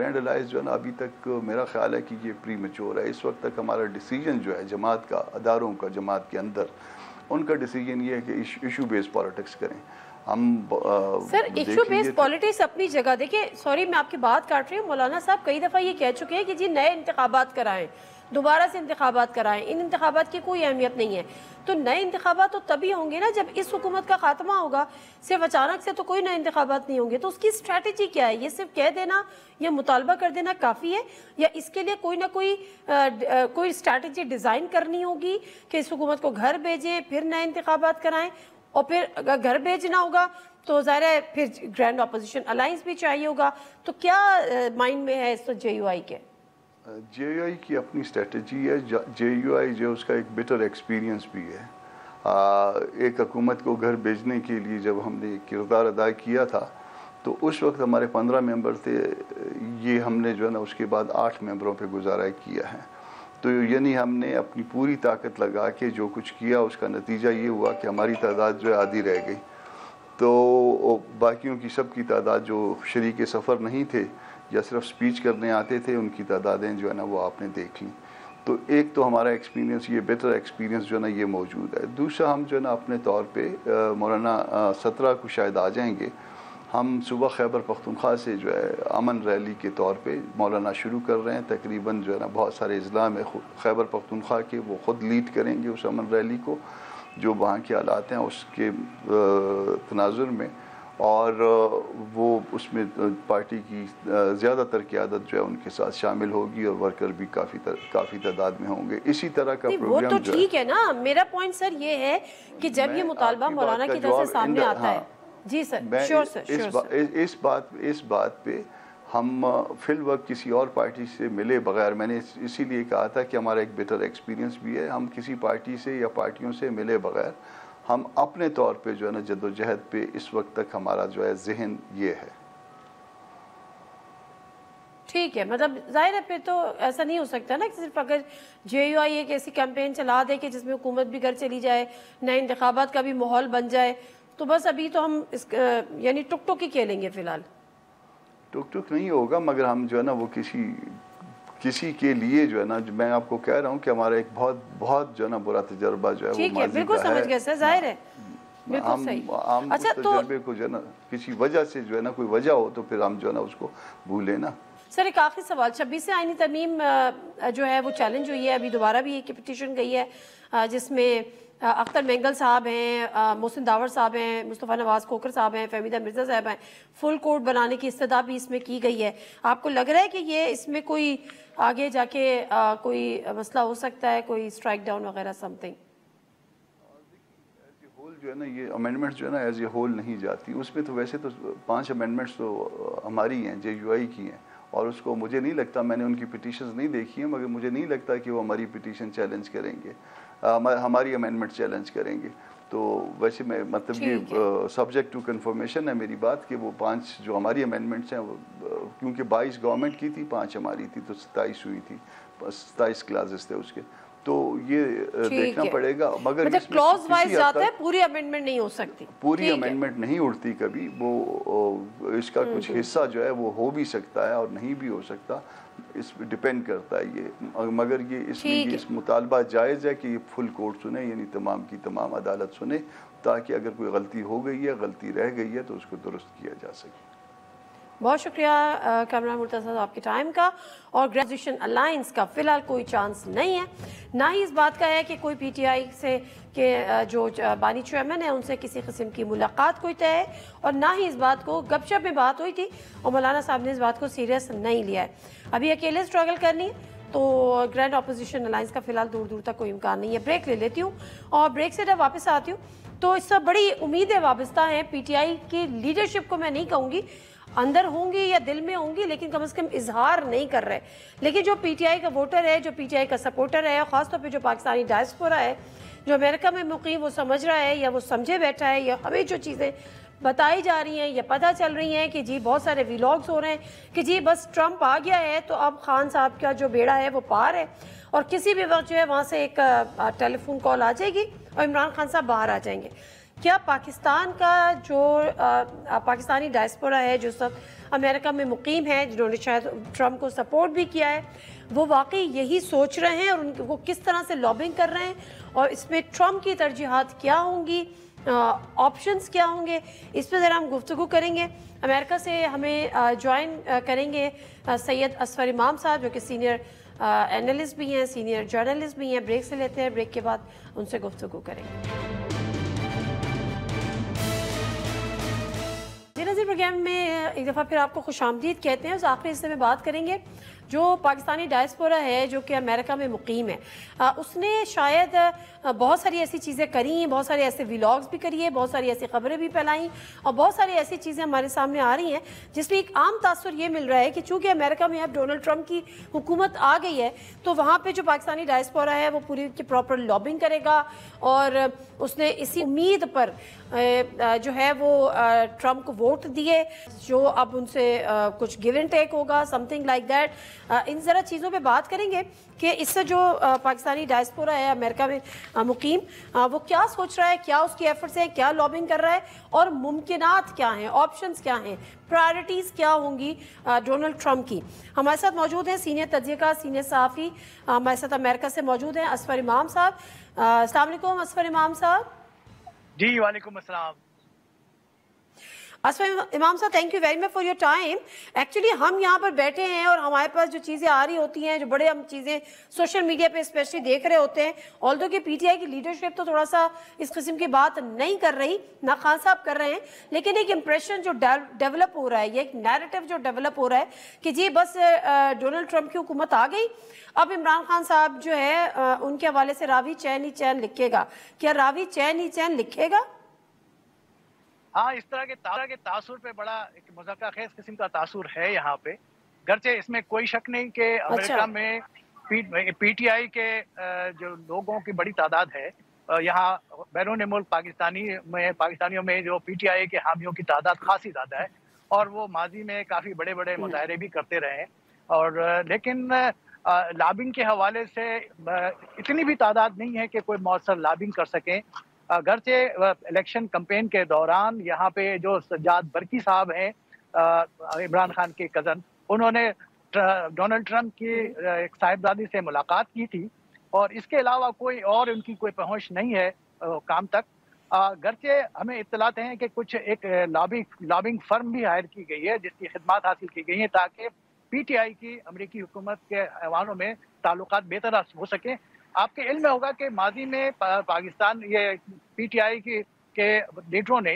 ہے نا ابھی تک میرا خیال ہے کہ یہ پری میچور ہے. اس وقت تک ہمارا ڈیسیجن جو ہے جماعت کا، اداروں کا، جماعت کے اندر ان کا ڈیسیجن یہ ہے کہ ایشو بیس پالیٹکس کریں. ہم سر ایشو بیس پالیٹکس اپنی جگہ دیکھیں، سوری میں آپ کی بات کاٹ رہی ہوں. مولانا صاحب کئی دفعہ یہ کہہ چکے ہیں کہ جی نئے انتخابات کرائیں، دوبارہ سے انتخابات کرائیں. ان انتخابات کی کوئی اہمیت نہیں ہے. تو نئے انتخابات تو تبھی ہوں گے نا جب اس حکومت کا خاتمہ ہوگا. صرف اچانک سے تو کوئی نئے انتخابات نہیں ہوں گے. تو اس کی اسٹریٹجی کیا ہے؟ یہ صرف کہہ دینا یا مطالبہ کر دینا کافی ہے یا اس کے لیے کوئی نہ کوئی اسٹریٹجی ڈیزائن کرنی ہوگی کہ اس حکومت کو گھر بھیجیں پھر نئے انتخابات کرائیں؟ اور پھر اگر گھر بھیجنا ہوگا تو ظاہر ہے پھر گرینڈ اپوزیشن الائنس بھی چاہیے ہوگا. تو کیا مائنڈ میں ہے اس وقت جے یو آئی کے؟ جے یو آئی کی اپنی اسٹریٹجی ہے. جے یو آئی جو اس کا ایک بیٹر ایکسپیرینس بھی ہے. ایک حکومت کو گھر بھیجنے کے لیے جب ہم نے کردار ادا کیا تھا تو اس وقت ہمارے 15 ممبر تھے. یہ ہم نے جو ہے نا اس کے بعد 8 ممبروں پہ گزارا کیا ہے. تو یعنی ہم نے اپنی پوری طاقت لگا کے جو کچھ کیا اس کا نتیجہ یہ ہوا کہ ہماری تعداد جو ہے آدھی رہ گئی. تو باقیوں کی سب کی تعداد جو شریک سفر نہیں تھے یا صرف سپیچ کرنے آتے تھے ان کی تعدادیں جو ہے نا وہ آپ نے دیکھ لیں. تو ایک تو ہمارا ایکسپیرینس یہ بیٹر ایکسپیرینس جو ہے نا یہ موجود ہے. دوسرا ہم جو ہے نا اپنے طور پہ مولانا 17 کو شاید آ جائیں گے. ہم صبح خیبر پختونخوا سے جو ہے امن ریلی کے طور پہ مولانا شروع کر رہے ہیں. تقریباً جو ہے نا بہت سارے اضلاع میں خیبر پختونخوا کے وہ خود لیڈ کریں گے اس امن ریلی کو جو وہاں کے حالات ہیں اس کے تناظر میں. اور وہ اس میں پارٹی کی زیادہ تر قیادت جو ہے ان کے ساتھ شامل ہوگی اور ورکر بھی کافی تعداد میں ہوں گے. اسی طرح کا پروگرام وہ تو ٹھیک ہے نا. میرا پوائنٹ سر یہ ہے کہ جب یہ مطالبہ مولانا کی طرف سے سامنے آتا ہے. جی سر شیور سر. اس بات پہ ہم فی الوقت کسی اور پارٹی سے ملے بغیر, میں نے اسی لیے کہا تھا کہ ہمارا ایک بیٹر ایکسپیرینس بھی ہے. ہم کسی پارٹی سے یا پارٹیوں سے ملے بغیر ہم اپنے طور پہ جو ہے نا جد و جہد پہ اس وقت تک ہمارا جو ہے ذہن یہ ہے. ٹھیک ہے, مطلب ظاہر ہے پھر تو ایسا نہیں ہو سکتا نا کہ صرف اگر جے یو آئی ایک ایسی کیمپین چلا دے کہ جس میں حکومت بھی گھر چلی جائے, نئے انتخابات کا بھی ماحول بن جائے, تو بس ابھی تو ہم یعنی ٹک ٹک ہی کھیلیں گے فی الحال. ٹک ٹک نہیں ہوگا, مگر ہم جو ہے نا وہ کسی کے لیے جو ہے نا میں آپ کو کہہ رہا ہوں کہ ہمارا ایک بہت جو ہے نا برا تجربہ جو ہے وہ ماضی کا ہے. بالکل سمجھ گئے سر, ظاہر ہے بالکل صحیح. ہم اس تجربے کو جو ہے نا کسی وجہ سے جو ہے نا کوئی وجہ ہو تو پھر ہم جو ہے نا اس کو بھولیں نا. سر ایک آخری سوال, 26 آئینی ترمیم جو ہے وہ چیلنج ہوئی ہے, ابھی دوبارہ بھی ایک پٹیشن گئی ہے جس میں اختر مینگل صاحب ہیں, محسن داور صاحب ہیں, مصطفیٰ نواز کھوکھر صاحب ہیں, فہمیدہ مرزا صاحب ہیں. فل کوڈ بنانے کی استدعا بھی اس میں کی گئی ہے. آپ کو لگ رہا ہے کہ یہ اس میں کوئی آگے جا کے کوئی مسئلہ ہو سکتا ہے, کوئی اسٹرائک ڈاؤن وغیرہ سم تھنگ؟ جو ہے نا یہ امینڈمنٹس جو ہے نا ایز اے ہول نہیں جاتی. اس میں تو ویسے تو 5 امینڈمنٹس تو ہماری ہیں, جے یو آئی کی ہیں, اور اس کو مجھے نہیں لگتا, میں نے ان کی پٹیشنز نہیں دیکھی ہیں, مگر مجھے نہیں لگتا کہ وہ ہماری پٹیشن چیلنج کریں گے, ہماری امینڈمنٹ چیلنج کریں گے. تو ویسے میں مطلب یہ سبجیکٹ ٹو کنفرمیشن ہے میری بات کہ وہ 5 جو ہماری امینڈمنٹس ہیں وہ کیونکہ 22 گورنمنٹ کی تھی, 5 ہماری تھی, تو 27 ہوئی تھی, 27 کلازز تھے اس کے. تو یہ دیکھنا پڑے گا, مگر کلوز وائز جاتا ہے, پوری امینڈمنٹ نہیں ہو سکتی, پوری امینڈمنٹ نہیں اڑتی کبھی. وہ اس کا کچھ حصہ جو ہے وہ ہو بھی سکتا ہے اور نہیں بھی ہو سکتا, اس پہ ڈیپینڈ کرتا ہے یہ. مگر یہ اس میں اس مطالبہ جائز ہے کہ یہ فل کورٹ سنے, یعنی تمام کی تمام عدالت سنے, تاکہ اگر کوئی غلطی ہو گئی ہے, غلطی رہ گئی ہے, تو اس کو درست کیا جا سکے. بہت شکریہ کامران مرتضیٰ صاحب آپ کے ٹائم کا. اور گریجویشن الائنس کا فی الحال کوئی چانس نہیں ہے, نہ ہی اس بات کا ہے کہ کوئی پی ٹی آئی سے کہ جو بانی چیئرمین ہیں ان سے کسی قسم کی ملاقات کوئی طے ہے, اور نہ ہی اس بات کو گپ شپ میں بات ہوئی تھی اور مولانا صاحب نے اس بات کو سیریس نہیں لیا ہے. ابھی اکیلے اسٹرگل کرنی ہے, تو گرینڈ اپوزیشن الائنس کا فی الحال دور دور تک کوئی امکان نہیں ہے. بریک لے لیتی ہوں, اور بریک سے جب واپس آتی ہوں تو اس سے بڑی امیدیں وابستہ ہیں پی ٹی آئی کی لیڈرشپ کو. میں نہیں کہوں گی اندر ہوں گی یا دل میں ہوں گی, لیکن کم از کم اظہار نہیں کر رہے. لیکن جو پی ٹی آئی کا ووٹر ہے, جو پی ٹی آئی کا سپورٹر ہے, خاص طور پہ جو پاکستانی ڈائسپورا ہے, جو امریکہ میں مقیم, وہ سمجھ رہا ہے یا وہ سمجھے بیٹھا ہے, یا ہمیں جو چیزیں بتائی جا رہی ہیں یا پتہ چل رہی ہیں کہ جی بہت سارے ویلاگز ہو رہے ہیں کہ جی بس ٹرمپ آ گیا ہے تو اب خان صاحب کا جو بیڑا ہے وہ پار ہے, اور کسی بھی وقت جو ہے وہاں سے ایک ٹیلی فون کال آ جائے گی اور عمران خان صاحب باہر آ جائیں گے. کیا پاکستان کا جو پاکستانی ڈائسپورا ہے, جو سب امریکہ میں مقیم ہے, جنہوں نے شاید ٹرمپ کو سپورٹ بھی کیا ہے, وہ واقعی یہی سوچ رہے ہیں, اور وہ کس طرح سے لابنگ کر رہے ہیں, اور اس میں ٹرمپ کی ترجیحات کیا ہوں گی, آپشنز کیا ہوں گے, اس پہ ذرا ہم گفتگو کریں گے. امریکہ سے ہمیں جوائن کریں گے سید اصفر امام صاحب, جو کہ سینئر اینالسٹ بھی ہیں, سینئر جرنلسٹ بھی ہیں. بریک سے لیتے ہیں, بریک کے بعد ان سے گفتگو کریں گے. نظیر پروگرام میں ایک دفعہ پھر آپ کو خوش آمدید کہتے ہیں. اس آخری حصے میں بات کریں گے جو پاکستانی ڈائسپورا ہے جو کہ امریکہ میں مقیم ہے، اس نے شاید بہت ساری ایسی چیزیں کری ہیں، بہت سارے ایسے ویلاگز بھی کری ہیں، بہت ساری ایسی خبریں بھی پھیلائیں، اور بہت ساری ایسی چیزیں ہمارے سامنے آ رہی ہیں جس میں ایک عام تاثر یہ مل رہا ہے کہ چونکہ امریکہ میں اب ڈونلڈ ٹرمپ کی حکومت آ گئی ہے تو وہاں پہ جو پاکستانی ڈائسپورا ہے وہ پوری کی پراپر لابنگ کرے گا، اور اس نے اسی امید پر جو ہے وہ ٹرمپ کو ووٹ دیے، جو اب ان سے کچھ گیو اینڈ ٹیک ہوگا، سم تھنگ لائک دیٹ۔ ان ذرا چیزوں پہ بات کریں گے کہ اس سے جو پاکستانی ڈائسپورا ہے امریکہ میں مقیم، وہ کیا سوچ رہا ہے، کیا اس کی ایفرٹس ہیں، کیا لابنگ کر رہا ہے، اور ممکنات کیا ہیں، آپشنز کیا ہیں، پرائرٹیز کیا ہوں گی ڈونلڈ ٹرمپ کی۔ ہمارے ساتھ موجود ہیں سینئر تجزیہ کار، سینئر صحافی ہمارے ساتھ امریکہ سے موجود ہیں اسفر امام صاحب۔ السلام علیکم اسفر امام صاحب۔ جی وعلیکم السلام۔ اسفر امام صاحب، thank you very much for your time. Actually ہم یہاں پر بیٹھے ہیں اور ہمارے پاس جو چیزیں آ رہی ہوتی ہیں، جو بڑے ہم چیزیں سوشل میڈیا پہ اسپیشلی دیکھ رہے ہوتے ہیں، آلدو کہ پی ٹی آئی کی لیڈرشپ تو تھوڑا سا اس قسم کی بات نہیں کر رہی، نہ خان صاحب کر رہے ہیں، لیکن ایک امپریشن جو ڈیولپ ہو رہا ہے، یہ ایک نیریٹو جو ڈیولپ ہو رہا ہے کہ جی بس ڈونلڈ ٹرمپ کی حکومت آ گئی، اب عمران خان صاحب جو ہے ان کے حوالے سے راوی چین ہی چین لکھے گا۔ کیا راوی چین ہی چین لکھے گا؟ ہاں، اس طرح کے تاثر پہ بڑا ایک مذاکرہ خیز قسم کا تاثر ہے یہاں پہ، گرچہ اس میں کوئی شک نہیں کہ امریکہ میں پی ٹی آئی کے جو لوگوں کی بڑی تعداد ہے، یہاں بیرون ملک پاکستانیوں میں جو پی ٹی آئی کے حامیوں کی تعداد خاصی زیادہ ہے، اور وہ ماضی میں کافی بڑے بڑے مظاہرے بھی کرتے رہے، اور لیکن لابنگ کے حوالے سے اتنی بھی تعداد نہیں ہے کہ کوئی مؤثر لابنگ کر سکیں۔ گرچہ الیکشن کمپین کے دوران یہاں پہ جو سجاد برقی صاحب ہیں، عمران خان کے کزن، انہوں نے ڈونلڈ ٹرمپ کی ایک صاحبزادی سے ملاقات کی تھی، اور اس کے علاوہ کوئی اور ان کی کوئی پہنچ نہیں ہے کام تک۔ گرچہ ہمیں اطلاعات ہیں کہ کچھ ایک لابنگ فرم بھی ہائر کی گئی ہے جس کی خدمات حاصل کی گئی ہیں تاکہ پی ٹی آئی کی امریکی حکومت کے ایوانوں میں تعلقات بہتر ہو سکیں۔ آپ کے علم میں ہوگا کہ ماضی میں پاکستان یہ پی ٹی آئی کے لیڈروں نے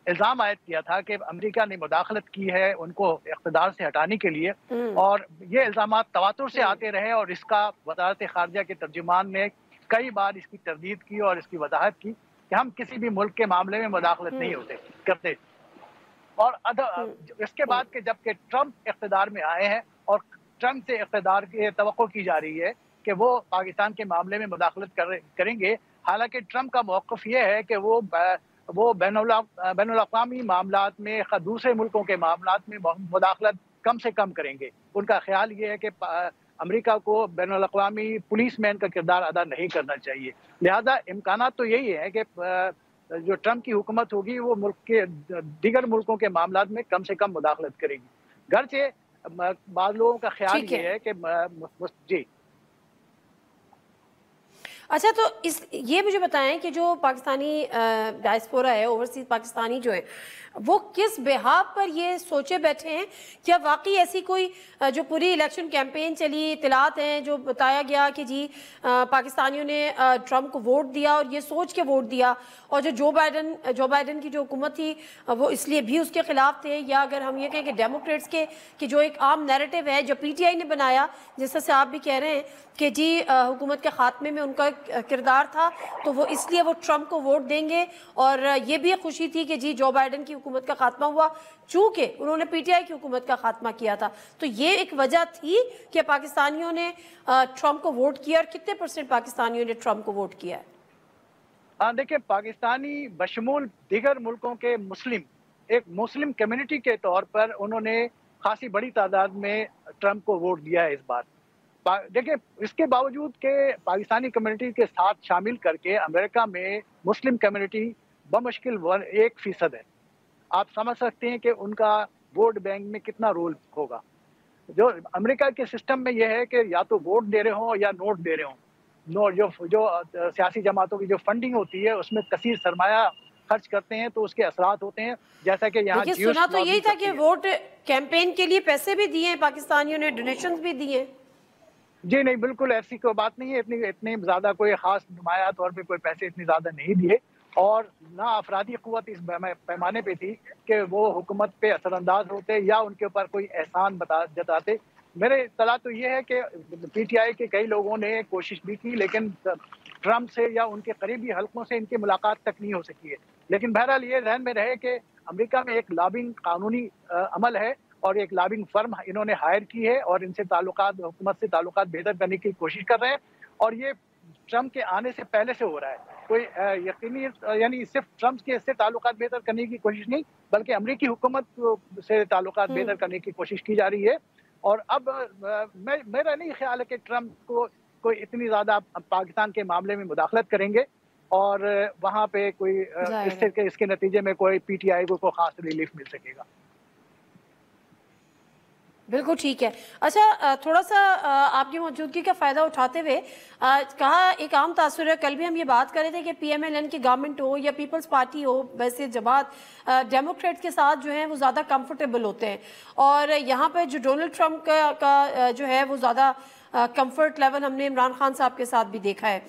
الزام عائد کیا تھا کہ امریکہ نے مداخلت کی ہے ان کو اقتدار سے ہٹانے کے لیے، اور یہ الزامات تواتر سے آتے رہے، اور اس کا وزارت خارجہ کے ترجمان نے کئی بار اس کی تردید کی اور اس کی وضاحت کی کہ ہم کسی بھی ملک کے معاملے میں مداخلت نہیں کرتے۔ اور اس کے بعد کہ جب کہ ٹرمپ اقتدار میں آئے ہیں اور ٹرمپ سے اقتدار کی توقع کی جا رہی ہے کہ وہ پاکستان کے معاملے میں مداخلت کریں گے، حالانکہ ٹرمپ کا موقف یہ ہے کہ وہ بین الاقوامی معاملات میں دوسرے ملکوں کے معاملات میں مداخلت کم سے کم کریں گے۔ ان کا خیال یہ ہے کہ امریکہ کو بین الاقوامی پولیس مین کا کردار ادا نہیں کرنا چاہیے، لہذا امکانات تو یہی ہے کہ جو ٹرمپ کی حکومت ہوگی وہ ملک کے دیگر ملکوں کے معاملات میں کم سے کم مداخلت کرے گی، گرچہ بعض لوگوں کا خیال یہ ہے کہ جی۔ اچھا، تو یہ مجھے بتائیں کہ جو پاکستانی ڈائسپورا ہے، اوورسیز پاکستانی جو ہے، وہ کس بحاف پر یہ سوچے بیٹھے ہیں؟ کیا واقعی ایسی کوئی جو پوری الیکشن کیمپین چلی، اطلاعات ہیں جو بتایا گیا کہ جی پاکستانیوں نے ٹرمپ کو ووٹ دیا اور یہ سوچ کے ووٹ دیا، اور جو جو بائیڈن کی جو حکومت تھی وہ اس لیے بھی اس کے خلاف تھے، یا اگر ہم یہ کہیں کہ ڈیموکریٹس کے کہ جو ایک عام نیریٹو ہے جو پی ٹی آئی نے بنایا، جس سے آپ بھی کہہ رہے ہیں کہ جی حکومت کے خاتمے میں ان کا کردار تھا تو وہ اس لیے وہ ٹرمپ کو ووٹ دیں گے، اور یہ بھی خوشی تھی کہ جی جو بائیڈن کی حکومت کا خاتمہ ہوا چونکہ انہوں نے پی ٹی آئی کی حکومت کا خاتمہ کیا تھا، تو یہ ایک وجہ تھی کہ پاکستانیوں نے ٹرمپ کو ووٹ کیا، اور کتنے % پاکستانیوں نے ٹرمپ کو ووٹ کیا ہے؟ ہاں دیکھیں، پاکستانی بشمول دیگر ملکوں کے ایک مسلم کمیونٹی کے طور پر انہوں نے خاصی بڑی تعداد میں ٹرمپ کو ووٹ دیا ہے اس بار۔ دیکھیں، اس کے باوجود کہ پاکستانی کمیونٹی کے ساتھ شامل کر کے امریکہ میں مسلم کمیونٹی بمشکل 1% ہے۔ آپ سمجھ سکتے ہیں کہ ان کا ووٹ بینک میں کتنا رول ہوگا۔ جو امریکہ کے سسٹم میں یہ ہے کہ یا تو ووٹ دے رہے ہوں یا نوٹ دے رہے ہوں، جو سیاسی جماعتوں کی جو فنڈنگ ہوتی ہے اس میں کثیر سرمایہ خرچ کرتے ہیں تو اس کے اثرات ہوتے ہیں، جیسا کہ یہاں سنا تو یہی تھا کہ ووٹ کیمپین کے لیے پیسے بھی دیے ہیں پاکستانیوں نے، ڈونیشنز بھی دیے ہیں۔ جی نہیں، بالکل ایسی کوئی بات نہیں ہے، اتنی زیادہ کوئی خاص نمایاں طور پہ کوئی پیسے اتنی زیادہ نہیں دیے، اور نہ افرادی قوت اس پیمانے پہ تھی کہ وہ حکومت پہ اثر انداز ہوتے یا ان کے اوپر کوئی احسان جتاتے۔ میرے اطلاع تو یہ ہے کہ پی ٹی آئی کے کئی لوگوں نے کوشش بھی کی لیکن ٹرمپ سے یا ان کے قریبی حلقوں سے ان کی ملاقات تک نہیں ہو سکی ہے. لیکن بہرحال یہ ذہن میں رہے کہ امریکہ میں ایک لابنگ قانونی عمل ہے اور ایک لابنگ فرم انہوں نے ہائر کی ہے اور ان سے تعلقات حکومت سے تعلقات بہتر کرنے کی کوشش کر رہے ہیں اور یہ ٹرمپ کے آنے سے پہلے سے ہو رہا ہے. کوئی یقینی یعنی صرف ٹرمپ کے اس سے تعلقات بہتر کرنے کی کوشش نہیں بلکہ امریکی حکومت سے تعلقات بہتر کرنے کی کوشش کی جا رہی ہے. اور اب میرا نہیں خیال ہے کہ ٹرمپ کو کوئی اتنی زیادہ پاکستان کے معاملے میں مداخلت کریں گے اور وہاں پہ کوئی اس کے نتیجے میں کوئی پی ٹی آئی کو خاص ریلیف مل سکے گا. بالکل ٹھیک ہے. اچھا تھوڑا سا آپ کی موجودگی کا فائدہ اٹھاتے ہوئے کہا ایک عام تاثر ہے, کل بھی ہم یہ بات کر رہے تھے کہ پی ایم ایل این کی گورنمنٹ ہو یا پیپلز پارٹی ہو, ویسے جماعت ڈیموکریٹ کے ساتھ جو ہیں وہ زیادہ کمفرٹیبل ہوتے ہیں اور یہاں پہ جو ڈونلڈ ٹرمپ کا جو ہے وہ زیادہ کمفرٹ لیول ہم نے عمران خان صاحب کے ساتھ بھی دیکھا ہے.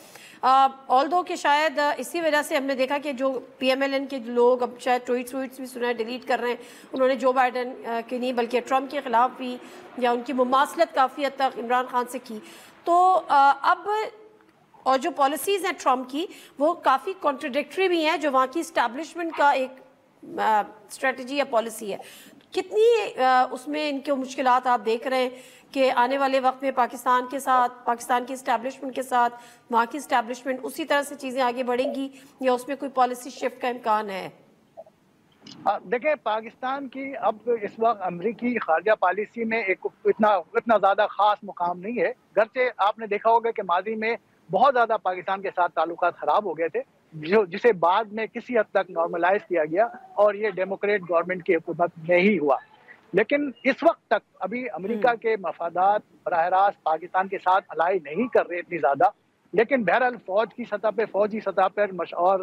آلدو کہ شاید اسی وجہ سے ہم نے دیکھا کہ جو پی ایم ایل این کے لوگ اب شاید ٹویٹس بھی سنا ہے ڈیلیٹ کر رہے ہیں, انہوں نے جو بائیڈن کی نہیں بلکہ ٹرمپ کے خلاف بھی یا ان کی مماثلت کافی حد تک عمران خان سے کی. تو اب اور جو پالیسیز ہیں ٹرمپ کی وہ کافی کانٹرڈکٹری بھی ہیں جو وہاں کی اسٹیبلشمنٹ کا ایک اسٹریٹجی یا پالیسی ہے. کتنی اس میں ان کے مشکلات آپ دیکھ رہے ہیں کہ آنے والے وقت میں پاکستان کے ساتھ, پاکستان کی اسٹیبلشمنٹ کے ساتھ وہاں کی اسٹیبلشمنٹ اسی طرح سے چیزیں آگے بڑھیں گی یا اس میں کوئی پالیسی شفٹ کا امکان ہے؟ دیکھیں پاکستان کی اب اس وقت امریکی خارجہ پالیسی میں ایک اتنا زیادہ خاص مقام نہیں ہے. گرچہ آپ نے دیکھا ہوگا کہ ماضی میں بہت زیادہ پاکستان کے ساتھ تعلقات خراب ہو گئے تھے جسے بعد میں کسی حد تک نارملائز کیا گیا اور یہ ڈیموکریٹ گورنمنٹ کی حکومت میں ہی ہوا. لیکن اس وقت تک ابھی امریکہ کے مفادات براہ راست پاکستان کے ساتھ الائی نہیں کر رہے اتنی زیادہ. لیکن بہرحال فوج کی سطح پہ, فوجی سطح پر اور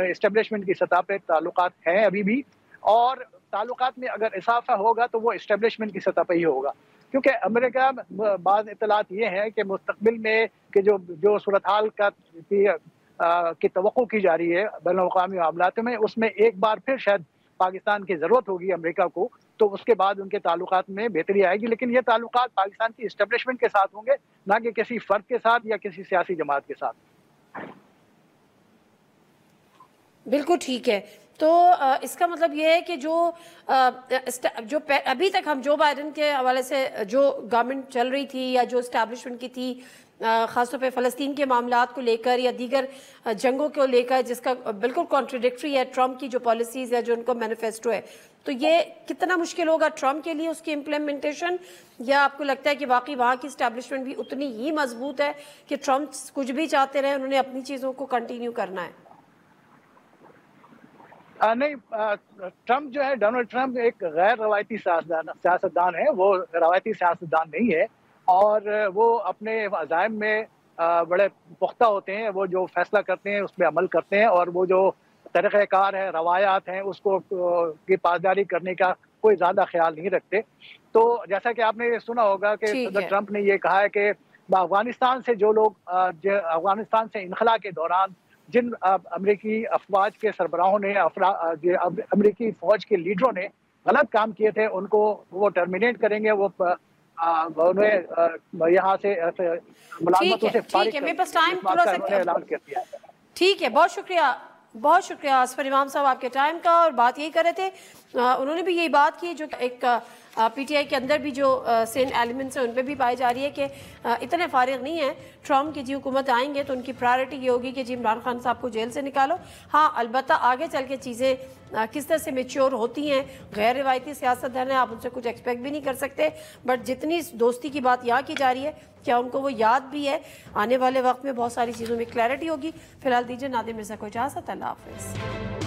اسٹیبلشمنٹ کی سطح پہ تعلقات ہیں ابھی بھی, اور تعلقات میں اگر اضافہ ہوگا تو وہ اسٹیبلشمنٹ کی سطح پہ ہی ہوگا. کیونکہ امریکہ بعض اطلاعات یہ ہیں کہ مستقبل میں کہ جو صورتحال کی توقع کی جا رہی ہے بین الاقوامی معاملات میں, اس میں ایک بار پھر شاید پاکستان کی ضرورت ہوگی امریکہ کو, تو اس کے بعد ان کے تعلقات میں بہتری آئے گی. لیکن یہ تعلقات پاکستان کی اسٹیبلشمنٹ کے ساتھ ہوں گے, نہ کہ کسی فرد کے ساتھ یا کسی سیاسی جماعت کے ساتھ. بالکل ٹھیک ہے. تو اس کا مطلب یہ ہے کہ جو ابھی تک ہم جو بائیڈن کے حوالے سے جو گورنمنٹ چل رہی تھی یا جو اسٹیبلشمنٹ کی تھی خاص طور پہ فلسطین کے معاملات کو لے کر یا دیگر جنگوں کو لے کر, جس کا بالکل کانٹرڈکٹری ہے ٹرمپ کی جو پالیسیز ہے جو ان کو مینیفیسٹو ہے, تو یہ کتنا مشکل ہوگا ٹرمپ کے لیے اس کی امپلیمنٹیشن, یا آپ کو لگتا ہے کہ واقعی وہاں کی اسٹیبلشمنٹ بھی اتنی ہی مضبوط ہے کہ ٹرمپ کچھ بھی چاہتے رہے, انہوں نے اپنی چیزوں کو کنٹینیو کرنا ہے؟ نہیں, ٹرمپ جو ہے, ڈونلڈ ٹرمپ ایک غیر روایتی سیاستدان ہے. وہ روایتی سیاستدان نہیں ہے اور وہ اپنے عزائم میں بڑے پختہ ہوتے ہیں. وہ جو فیصلہ کرتے ہیں اس پہ عمل کرتے ہیں اور وہ جو طریقہ کار ہے, روایات ہیں, اس کو کی پاسداری کرنے کا کوئی زیادہ خیال نہیں رکھتے. تو جیسا کہ آپ نے سنا ہوگا کہ صدر ٹرمپ نے یہ کہا ہے کہ افغانستان سے جو لوگ افغانستان سے انخلا کے دوران جن امریکی افواج کے سربراہوں نے, امریکی فوج کے لیڈروں نے غلط کام کیے تھے, ان کو وہ ٹرمینیٹ کریں گے, وہ انہیں یہاں سے ملازمتوں سے فارغ کرنے کا اعلان کر دیا ہے. ٹھیک ہے, بہت شکریہ اصفر امام صاحب آپ کے ٹائم کا. اور بات یہی کر رہے تھے, انہوں نے بھی یہی بات کی جو ایک پی ٹی آئی کے اندر بھی جو سین ایلیمنٹس ہیں ان پہ بھی پائی جا رہی ہے کہ اتنے فارغ نہیں ہیں ٹرمپ کی. جی حکومت آئیں گے تو ان کی پرائرٹی یہ ہوگی کہ جی عمران خان صاحب کو جیل سے نکالو. ہاں البتہ آگے چل کے چیزیں کس طرح سے میچور ہوتی ہیں, غیر روایتی سیاستدان ہیں, آپ ان سے کچھ ایکسپیکٹ بھی نہیں کر سکتے. بٹ جتنی دوستی کی بات یہاں کی جا رہی ہے کیا ان کو وہ یاد بھی ہے, آنے والے وقت میں بہت ساری چیزوں میں کلیئرٹی ہوگی. فی الحال دیجیے نادر مرزا کو اجازت, اللہ حافظ.